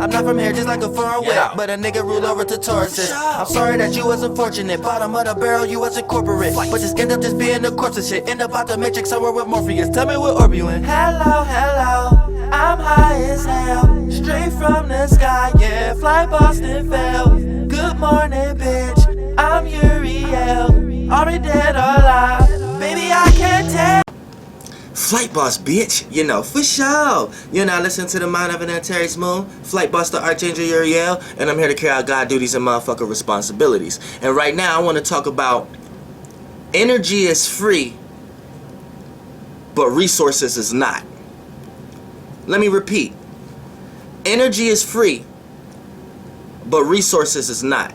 I'm not from here just like a foreign whip, but a nigga rule over to Tauruses. I'm sorry that you wasn't fortunate, bottom of the barrel you wasn't corporate, but just end up just being the corpse and shit. End up out the matrix somewhere with Morpheus. Tell me what orb you in. Hello, hello, I'm high as hell, straight from the sky, yeah, fly Boston fell. Good morning, bitch, I'm Uriel, already dead or alive, baby I can't tell. Flight boss, bitch, you know, for sure. You're now listening to the Mind of an Antares Moon, Flight boss, the Archangel Uriel, and I'm here to carry out God duties and motherfucker responsibilities. And right now, I want to talk about energy is free, but resources is not. Let me repeat. Energy is free, but resources is not.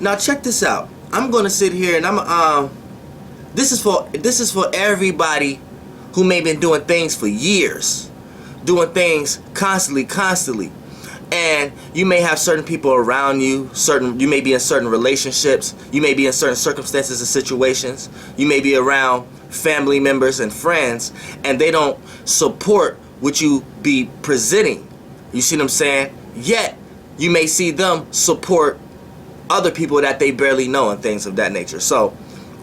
Now check this out. I'm gonna sit here and this is for everybody who may have been doing things for years, doing things constantly, and you may have certain people around you, you may be in certain relationships, you may be in certain circumstances and situations, you may be around family members and friends, and they don't support what you be presenting. You see what I'm saying? Yet you may see them support other people that they barely know and things of that nature. So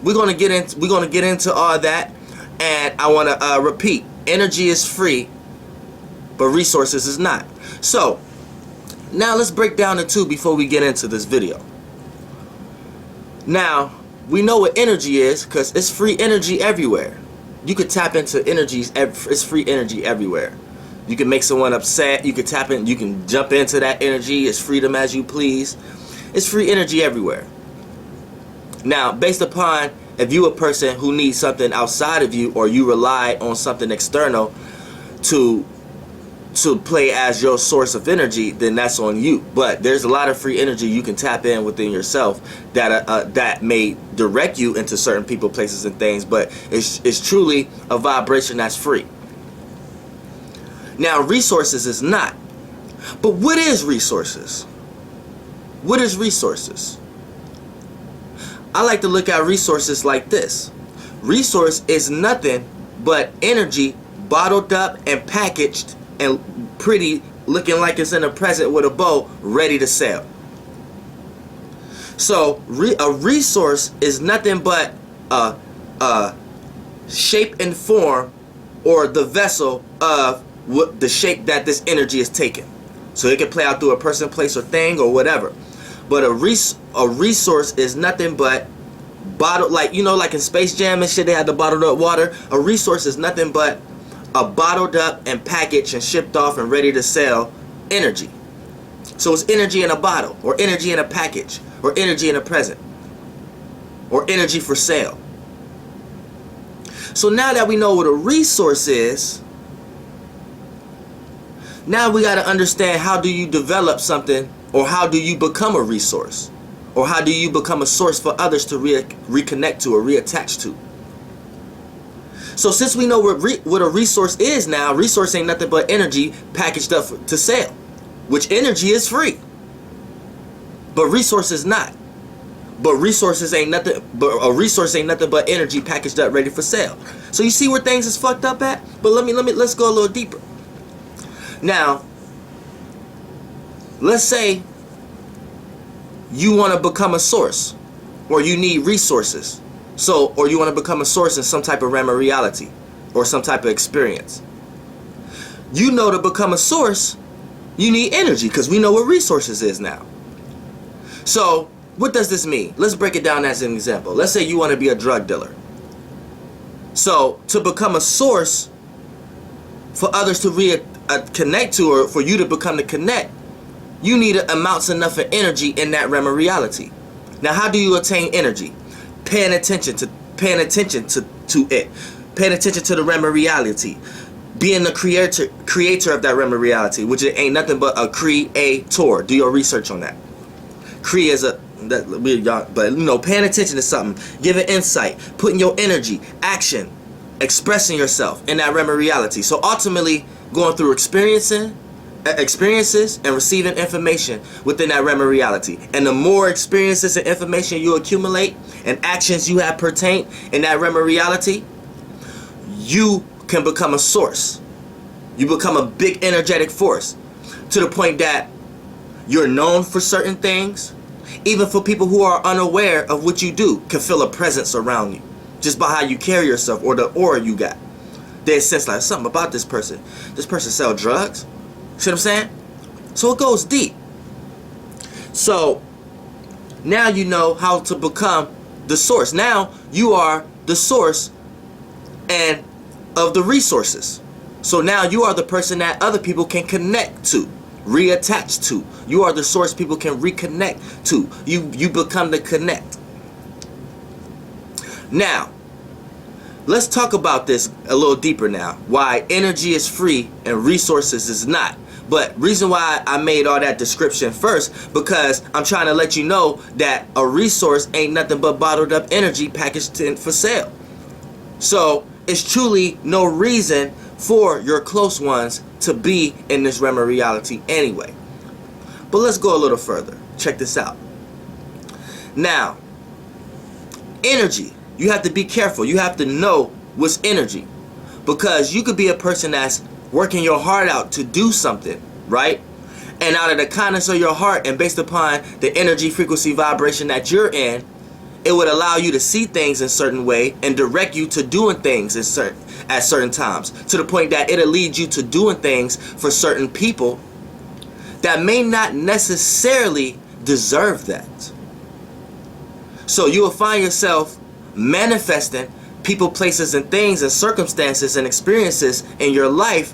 we're gonna get into all that, and I want to repeat: energy is free, but resources is not. So now let's break down the two before we get into this video. Now we know what energy is because it's free energy everywhere. You could tap into energies. It's free energy everywhere. You can make someone upset. You can tap in. You can jump into that energy. It's freedom as you please. It's free energy everywhere. Now, based upon if you a person who needs something outside of you, or you rely on something external to play as your source of energy, then that's on you. But there's a lot of free energy you can tap in within yourself that may direct you into certain people, places, and things. But it's truly a vibration that's free. Now, resources is not. But what is resources? What is resources? I like to look at resources like this. Resource is nothing but energy bottled up and packaged and pretty, looking like it's in a present with a bow, ready to sell. So a resource is nothing but a shape and form, or the vessel of what the shape that this energy is taking. So it can play out through a person, place, or thing, or whatever. But a resource is nothing but bottled, like, you know, like in Space Jam and shit, they had the bottled up water. A resource is nothing but a bottled up and packaged and shipped off and ready to sell energy. So it's energy in a bottle, or energy in a package, or energy in a present, or energy for sale. So now that we know what a resource is, now we got to understand, how do you develop something, or how do you become a resource, or how do you become a source for others to reconnect to or reattach to. So since we know what a resource is now, resource ain't nothing but energy packaged up to sell, which energy is free, but resource is not. But resources ain't nothing, but a resource ain't nothing but energy packaged up ready for sale. So you see where things is fucked up at? But let's go a little deeper. Now, let's say you want to become a source, or you need resources. So, or you want to become a source in some type of realm of reality, or some type of experience. You know, to become a source, you need energy, because we know what resources is now. So, what does this mean? Let's break it down as an example. Let's say you want to be a drug dealer. So, to become a source for others to connect to, or for you to become the connect, you need amounts enough of energy in that realm of reality. Now, how do you attain energy? Paying attention to it. Paying attention to the realm of reality. Being the creator of that realm of reality, which it ain't nothing but a creator. Do your research on that. Cree is but you know, paying attention to something, giving insight, putting your energy, action, expressing yourself in that realm of reality. So ultimately, going through experiences and receiving information within that realm of reality. And the more experiences and information you accumulate and actions you have pertained in that realm of reality, you can become a source. You become a big energetic force. to the point that you're known for certain things. Even for people who are unaware of what you do, can feel a presence around you just by how you carry yourself or the aura you got. They sense like something about this person. This person sell drugs. See what I'm saying? So it goes deep. So now you know how to become the source. Now you are the source and of the resources. So now you are the person that other people can connect to, reattach to. You are the source people can reconnect to. You become the connect. Now, let's talk about this a little deeper now. Why energy is free and resources is not. But reason why I made all that description first, because I'm trying to let you know that a resource ain't nothing but bottled up energy packaged in for sale. So it's truly no reason for your close ones to be in this realm of reality anyway. But let's go a little further. Check this out. Now, energy. You have to be careful. You have to know what's energy. Because you could be a person that's working your heart out to do something, right? And out of the kindness of your heart and based upon the energy, frequency, vibration that you're in, it would allow you to see things in a certain way and direct you to doing things at certain times. To the point that it'll lead you to doing things for certain people that may not necessarily deserve that. So you will find yourself manifesting people, places, and things and circumstances and experiences in your life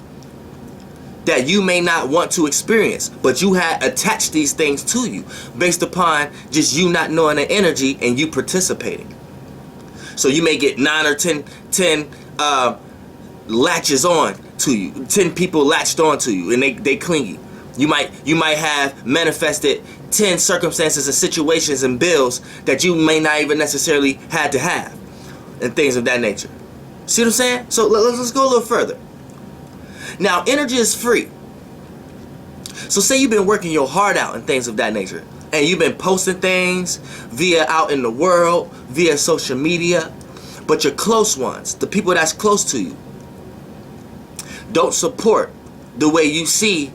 that you may not want to experience, but you had attached these things to you based upon just you not knowing the energy and you participating. So you may get 9 or 10 latches on to you, 10 people latched on to you, and they clingy. You might have manifested 10 circumstances and situations and bills that you may not even necessarily had to have, and things of that nature. See what I'm saying? So let's go a little further. Now, energy is free. So say you've been working your heart out and things of that nature, and you've been posting things via out in the world, via social media, but your close ones, the people that's close to you, don't support the way you see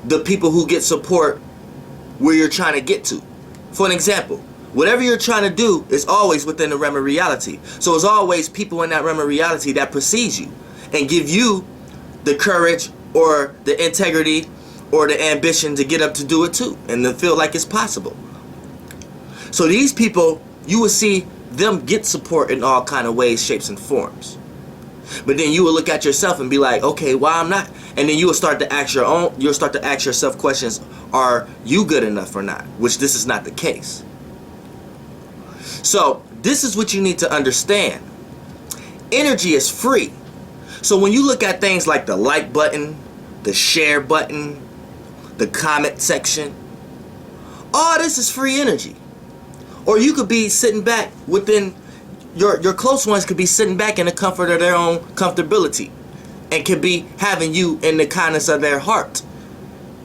the people who get support where you're trying to get to. For an example, whatever you're trying to do is always within the realm of reality. So it's always people in that realm of reality that precedes you and give you the courage or the integrity or the ambition to get up to do it too and to feel like it's possible. So these people, you will see them get support in all kind of ways, shapes, and forms. But then you will look at yourself and be like, okay, why I'm not? And then you will start to ask you'll start to ask yourself questions, are you good enough or not? Which this is not the case. So this is what you need to understand. Energy is free. So when you look at things like the like button, the share button, the comment section, all this is free energy. Or you could be sitting back within your close ones could be sitting back in the comfort of their own comfortability and could be having you in the kindness of their heart.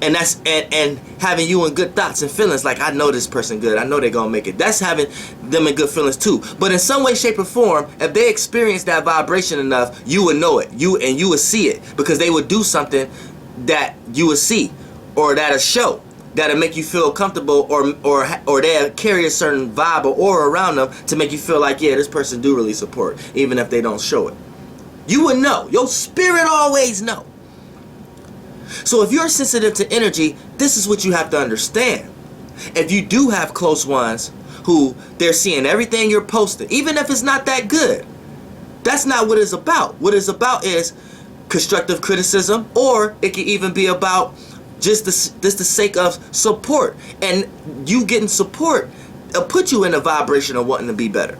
And that's and having you in good thoughts and feelings like, I know this person good, I know they're gonna make it. That's having them in good feelings too. But in some way, shape, or form, if they experience that vibration enough, you would know it. You would see it, because they would do something that you would see, or that'll show, that'll make you feel comfortable, or they'll carry a certain vibe or aura around them to make you feel like, yeah, this person do really support, even if they don't show it. You would know. Your spirit always know. So if you're sensitive to energy, this is what you have to understand. If you do have close ones who they're seeing everything you're posting, even if it's not that good, that's not what it's about. What it's about is constructive criticism, or it can even be about just the sake of support. And you getting support will put you in a vibration of wanting to be better.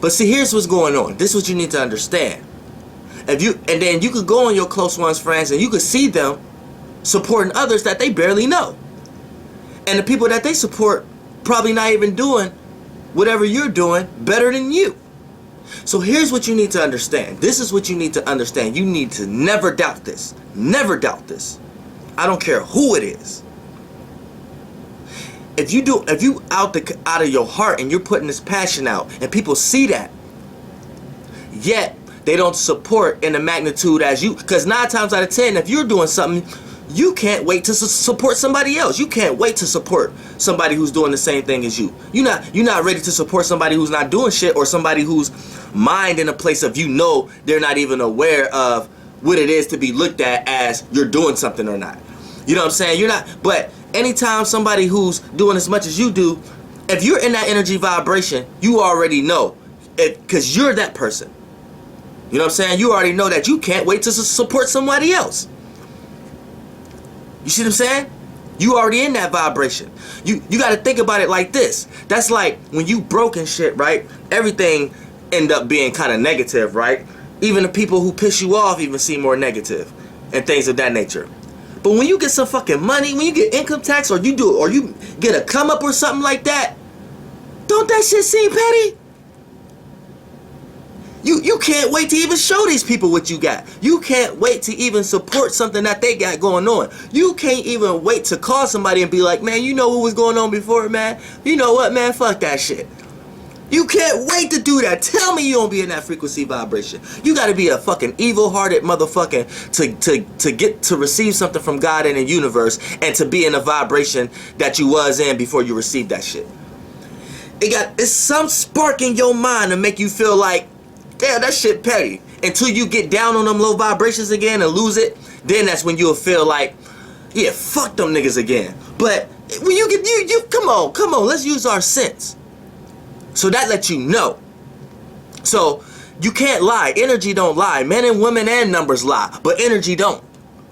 But see, here's what's going on. This is what you need to understand. And then you could go on your close ones, friends, and you could see them supporting others that they barely know. And the people that they support probably not even doing whatever you're doing better than you. So here's what you need to understand. This is what you need to understand. You need to never doubt this. Never doubt this. I don't care who it is. If you out of your heart and you're putting this passion out and people see that, yet they don't support in the magnitude as you, because 9 times out of 10, if you're doing something, you can't wait to support somebody else. You can't wait to support somebody who's doing the same thing as you. You're not ready to support somebody who's not doing shit, or somebody whose mind in a place of, you know, they're not even aware of what it is to be looked at as you're doing something or not. You know what I'm saying? You're not. But anytime somebody who's doing as much as you do, if you're in that energy vibration, you already know, because you're that person. You know what I'm saying? You already know that you can't wait to support somebody else. You see what I'm saying? You already in that vibration. You got to think about it like this. That's like when you broke and shit, right? Everything end up being kind of negative, right? Even the people who piss you off even seem more negative and things of that nature. But when you get some fucking money, when you get income tax, or you get a come up or something like that, don't that shit seem petty? You can't wait to even show these people what you got. You can't wait to even support something that they got going on. You can't even wait to call somebody and be like, man, you know what was going on before, man? You know what, man? Fuck that shit. You can't wait to do that. Tell me you don't be in that frequency vibration. You got to be a fucking evil-hearted motherfucker to get to receive something from God and the universe, and to be in a vibration that you was in before you received that shit. It's some spark in your mind to make you feel like, damn, that shit petty. Until you get down on them low vibrations again and lose it, then that's when you'll feel like, yeah, fuck them niggas again. But when you get, come on, let's use our sense. So that lets you know. So you can't lie. Energy don't lie. Men and women and numbers lie, but energy don't.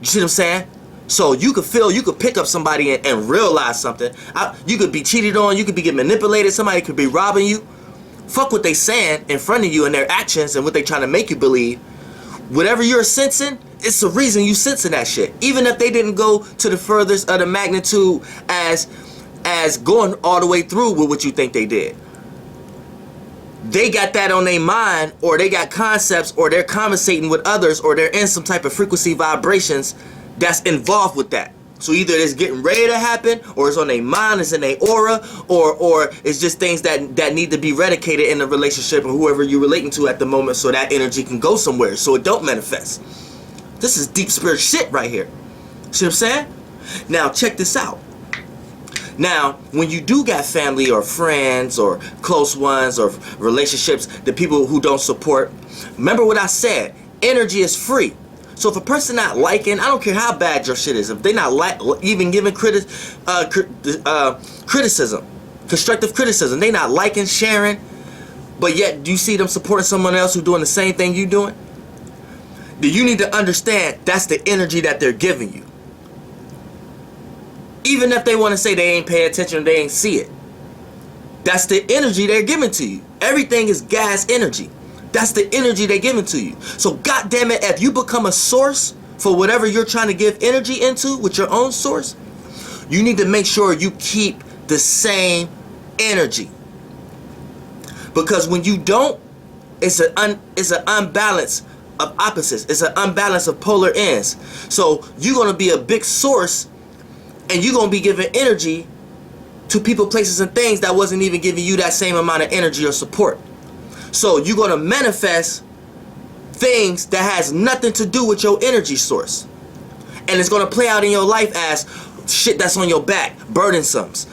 You see what I'm saying? So you could pick up somebody and realize something. You could be cheated on. You could be getting manipulated. Somebody could be robbing you. Fuck what they saying in front of you and their actions and what they trying to make you believe. Whatever you're sensing, it's the reason you sensing that shit. Even if they didn't go to the furthest of the magnitude as going all the way through with what you think they did. They got that on their mind, or they got concepts, or they're conversating with others, or they're in some type of frequency vibrations that's involved with that. So either it's getting ready to happen, or it's on their mind, it's in their aura, or it's just things that need to be eradicated in the relationship or whoever you're relating to at the moment, so that energy can go somewhere, so it don't manifest. This is deep spirit shit right here. See what I'm saying? Now check this out. Now, when you do got family or friends or close ones or relationships, the people who don't support, remember what I said, energy is free. So if a person not liking, I don't care how bad your shit is, if they not even giving criticism, constructive criticism, they not liking, sharing, but yet you see them supporting someone else who doing the same thing you doing, then you need to understand that's the energy that they're giving you. Even if they want to say they ain't pay attention or they ain't see it, that's the energy they're giving to you. Everything is gas energy. That's the energy they're giving to you. So goddamn it, if you become a source for whatever you're trying to give energy into with your own source, you need to make sure you keep the same energy. Because when you don't, it's an unbalance of opposites. It's an unbalance of polar ends. So you're going to be a big source, and you're going to be giving energy to people, places, and things that wasn't even giving you that same amount of energy or support. So you're going to manifest things that has nothing to do with your energy source. And it's going to play out in your life as shit that's on your back. Burdens,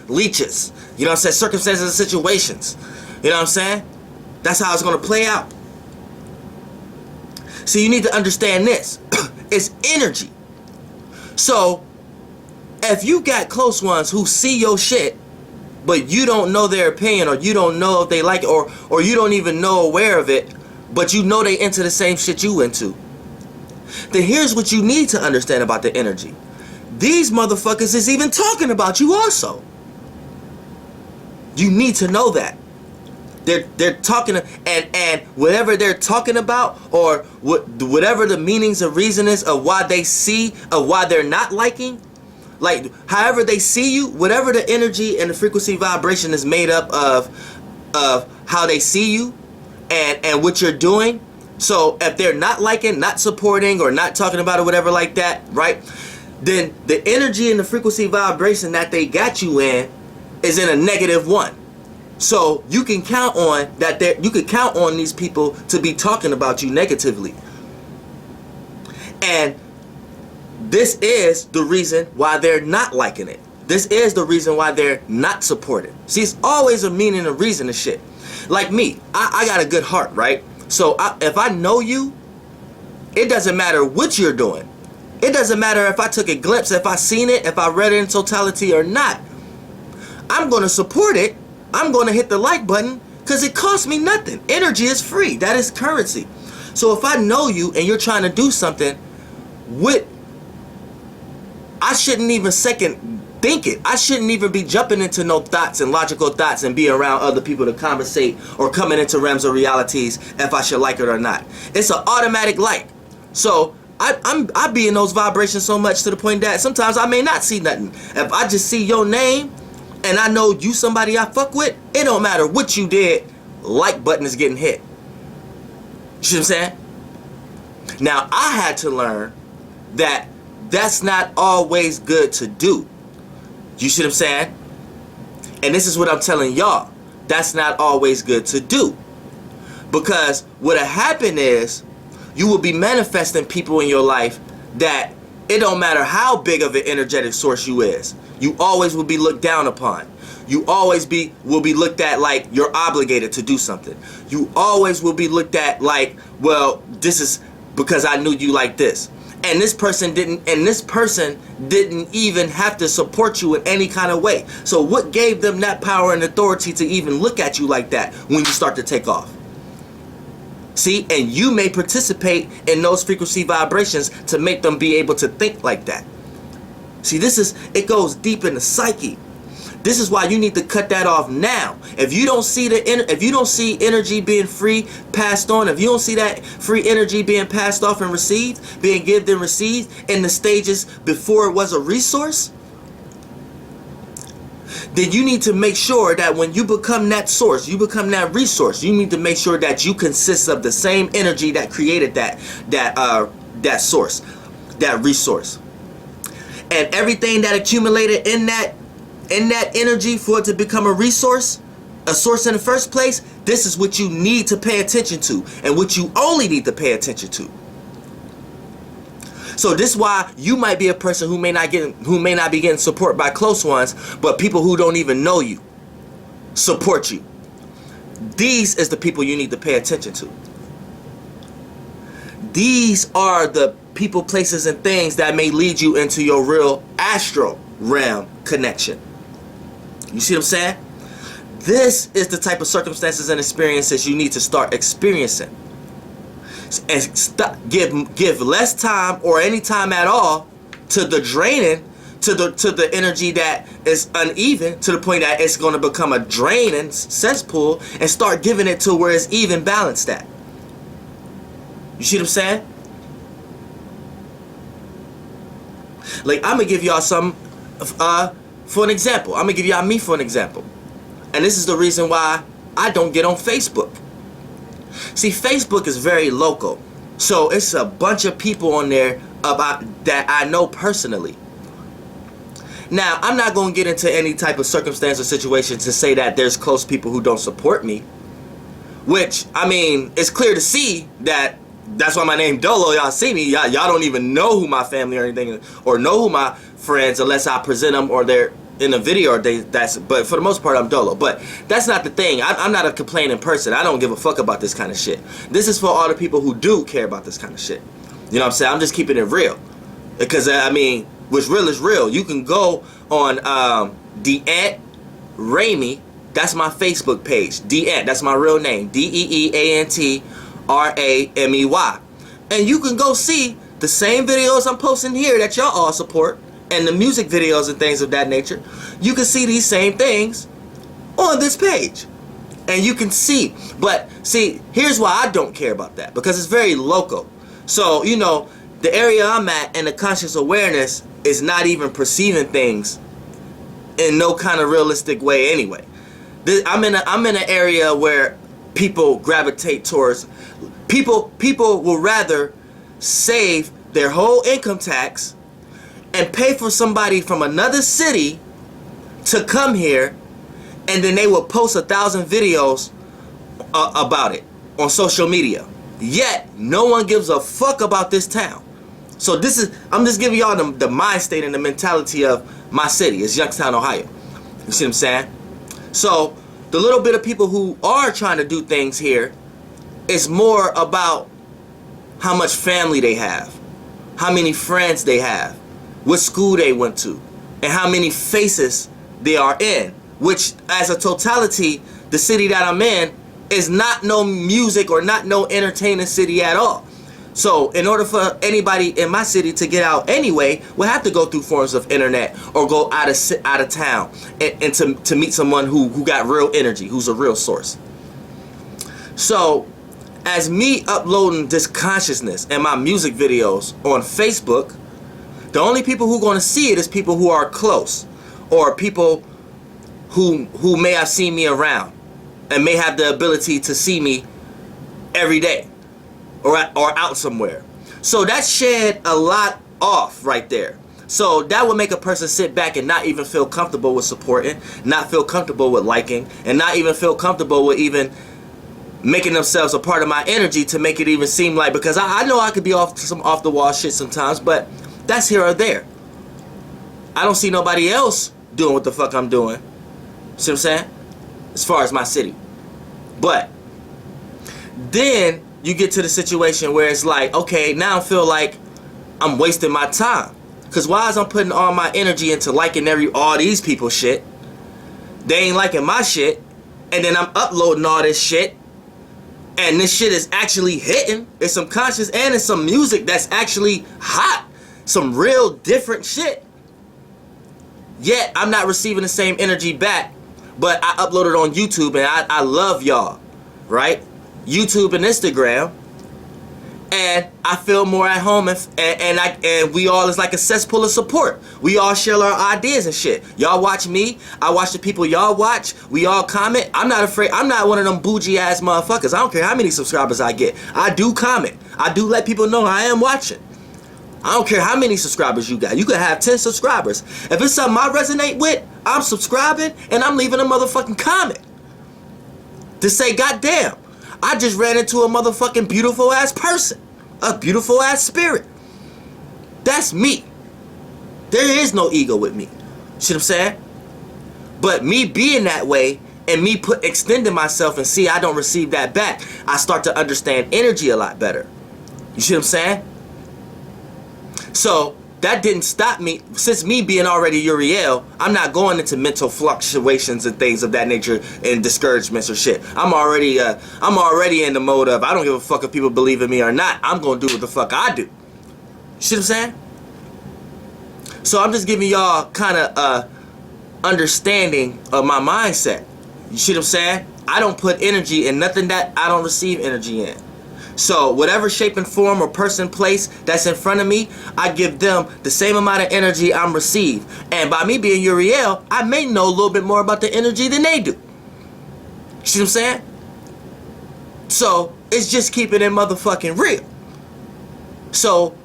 leeches. You know what I'm saying? Circumstances and situations. You know what I'm saying? That's how it's going to play out. So you need to understand this. It's energy. So if you got close ones who see your shit, but you don't know their opinion, or you don't know if they like it, or you don't even know aware of it, but you know they into the same shit you into, then here's what you need to understand about the energy. These motherfuckers is even talking about you also. You need to know that. They're talking, and whatever they're talking about, or whatever the meanings and reason is of why they see, of why they're not liking, like however they see you, whatever the energy and the frequency vibration is made up of how they see you and what you're doing. So if they're not liking, not supporting, or not talking about it, whatever like that, right? Then the energy and the frequency vibration that they got you in is in a -1. So you can count on that. You can count on these people to be talking about you negatively. And this is the reason why they're not liking it. This is the reason why they're not supporting. See, it's always a meaning and reason to shit. Like me, I got a good heart, right? So if I know you, it doesn't matter what you're doing. It doesn't matter if I took a glimpse, if I seen it, if I read it in totality or not. I'm going to support it. I'm going to hit the like button because it costs me nothing. Energy is free. That is currency. So if I know you and you're trying to do something, I shouldn't even second think it. I shouldn't even be jumping into no thoughts and logical thoughts and be around other people to conversate or coming into realms of realities if I should like it or not. It's an automatic like. So I be in those vibrations so much to the point that sometimes I may not see nothing. If I just see your name and I know you somebody I fuck with, it don't matter what you did, like button is getting hit. You see what I'm saying? Now I had to learn that that's not always good to do. You see what I'm saying? And this is what I'm telling y'all. That's not always good to do. Because what'll happen is you will be manifesting people in your life that it don't matter how big of an energetic source you is. You always will be looked down upon. You always will be looked at like you're obligated to do something. You always will be looked at like, well, this is because I knew you like this. And this person didn't even have to support you in any kind of way. So what gave them that power and authority to even look at you like that when you start to take off? See, and you may participate in those frequency vibrations to make them be able to think like that. See, it goes deep in the psyche. This is why you need to cut that off now. If you don't see energy being free, passed on, if you don't see that free energy being passed off and received, being given and received in the stages before it was a resource, then you need to make sure that when you become that source, you become that resource, you need to make sure that you consist of the same energy that created that source, that resource. And everything that accumulated in that energy for it to become a resource, a source in the first place, this is what you need to pay attention to and what you only need to pay attention to. So this is why you might be a person who may not be getting support by close ones, but people who don't even know you support you. These is the people you need to pay attention to. These are the people, places, and things that may lead you into your real astral realm connection. You see what I'm saying? This is the type of circumstances and experiences you need to start experiencing. And give less time or any time at all to the draining, to the energy that is uneven, to the point that it's going to become a draining cesspool, and start giving it to where it's even balanced at. You see what I'm saying? Like, I'm gonna give y'all some for an example. I'm gonna give y'all me for an example. And this is the reason why I don't get on Facebook. See, Facebook is very local. So it's a bunch of people on there that I know personally. Now, I'm not going to get into any type of circumstance or situation to say that there's close people who don't support me. Which, I mean, it's clear to see that's why my name Dolo. Y'all see me. Y'all don't even know who my family or anything is, or know who my friends unless I present them or they're in a video or but for the most part I'm Dolo. But that's not the thing. I'm not a complaining person. I don't give a fuck about this kind of shit. This is for all the people who do care about this kind of shit. You know what I'm saying? I'm just keeping it real. Because I mean, what's real is real. You can go on the Ant Ramey. That's my Facebook page. D-Ant, that's my real name. DEEANTRAMEY. And you can go see the same videos I'm posting here that y'all all support, and the music videos and things of that nature. You can see these same things on this page. And you can see. But see, here's why I don't care about that. Because it's very local. So, you know, the area I'm at and the conscious awareness is not even perceiving things in no kind of realistic way anyway. I'm in an area where people gravitate towards. People will rather save their whole income tax and pay for somebody from another city to come here, and then they will post 1,000 videos about it on social media. Yet no one gives a fuck about this town. So I'm just giving y'all the mind state and the mentality of my city. It's Youngstown, Ohio. You see what I'm saying? So the little bit of people who are trying to do things here, it's more about how much family they have, how many friends they have, what school they went to, and how many faces they are in. Which, as a totality, the city that I'm in is not no music or not no entertaining city at all. So in order for anybody in my city to get out anyway, we'll have to go through forms of internet or go out of town and to meet someone who got real energy, who's a real source. So as me uploading this consciousness and my music videos on Facebook, the only people who are going to see it is people who are close, or people who may have seen me around and may have the ability to see me every day or out somewhere. So that shed a lot off right there. So that would make a person sit back and not even feel comfortable with supporting, not feel comfortable with liking, and not even feel comfortable with even making themselves a part of my energy to make it even seem like, because I know I could be off some off the wall shit sometimes, but that's here or there. I don't see nobody else doing what the fuck I'm doing. See what I'm saying? As far as my city. But then you get to the situation where it's like, okay, now I feel like I'm wasting my time. Because why is I'm putting all my energy into liking all these people shit? They ain't liking my shit. And then I'm uploading all this shit. And this shit is actually hitting. It's some conscious and it's some music that's actually hot. Some real different shit. Yet I'm not receiving the same energy back. But I uploaded on YouTube and I love y'all, right? YouTube and Instagram, and I feel more at home, and we all is like a cesspool of support. We all share our ideas and shit. Y'all watch me, I watch the people y'all watch. We all comment. I'm not afraid. I'm not one of them bougie ass motherfuckers. I don't care how many subscribers I get. I do comment. I do let people know I am watching. I don't care how many subscribers you got. You could have 10 subscribers. If it's something I resonate with, I'm subscribing and I'm leaving a motherfucking comment to say, goddamn, I just ran into a motherfucking beautiful ass person. A beautiful ass spirit. That's me. There is no ego with me. See what I'm saying? But me being that way and me extending myself and see I don't receive that back, I start to understand energy a lot better. You see what I'm saying? So that didn't stop me. Since me being already Uriel, I'm not going into mental fluctuations and things of that nature and discouragements or shit. I'm already in the mode of I don't give a fuck if people believe in me or not. I'm gonna do what the fuck I do. You see what I'm saying? So I'm just giving y'all kind of understanding of my mindset. You see what I'm saying? I don't put energy in nothing that I don't receive energy in. So whatever shape and form or person, place that's in front of me, I give them the same amount of energy I'm received. And by me being Uriel, I may know a little bit more about the energy than they do. See what I'm saying? So it's just keeping it motherfucking real. So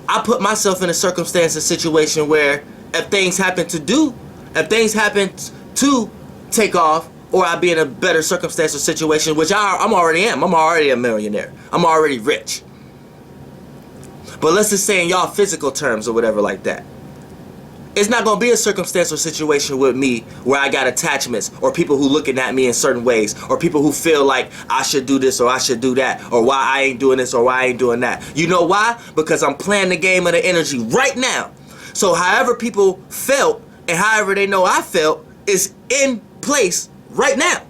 I put myself in a circumstance, a situation where if things happen to take off, or I be in a better circumstance or situation, which I'm already am. I'm already a millionaire. I'm already rich. But let's just say in y'all physical terms or whatever like that. It's not going to be a circumstance or situation with me where I got attachments or people who looking at me in certain ways or people who feel like I should do this or I should do that or why I ain't doing this or why I ain't doing that. You know why? Because I'm playing the game of the energy right now. So however people felt and however they know I felt is in place right now.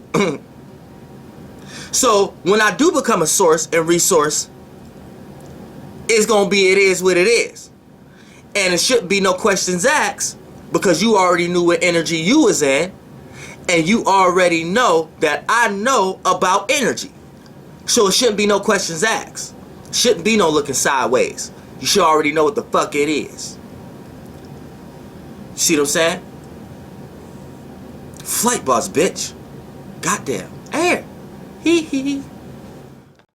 So when I do become a source and resource, it's gonna be it is what it is. And it shouldn't be no questions asked because you already knew what energy you was in and you already know that I know about energy. So it shouldn't be no questions asked. Shouldn't be no looking sideways. You should already know what the fuck it is. See what I'm saying? Flight boss, bitch. Goddamn. Air. Hee hee.